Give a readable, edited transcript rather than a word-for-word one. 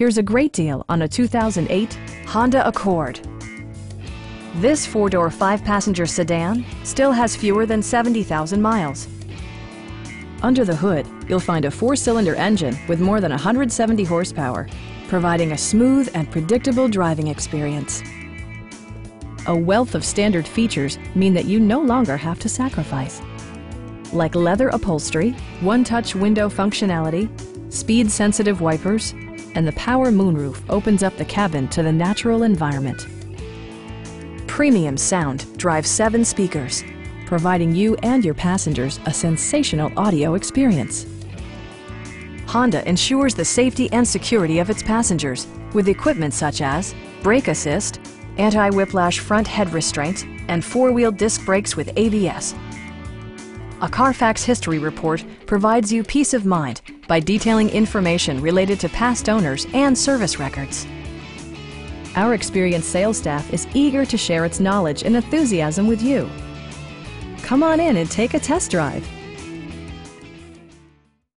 Here's a great deal on a 2008 Honda Accord. This four-door, five-passenger sedan still has fewer than 70,000 miles. Under the hood, you'll find a four-cylinder engine with more than 170 horsepower, providing a smooth and predictable driving experience. A wealth of standard features mean that you no longer have to sacrifice, like leather upholstery, one-touch window functionality, speed-sensitive wipers, and the power moonroof opens up the cabin to the natural environment. Premium sound drives 7 speakers, providing you and your passengers a sensational audio experience. Honda ensures the safety and security of its passengers with equipment such as brake assist, anti-whiplash front head restraints, and four-wheel disc brakes with ABS. A Carfax history report provides you peace of mind by detailing information related to past owners and service records. Our experienced sales staff is eager to share its knowledge and enthusiasm with you. Come on in and take a test drive.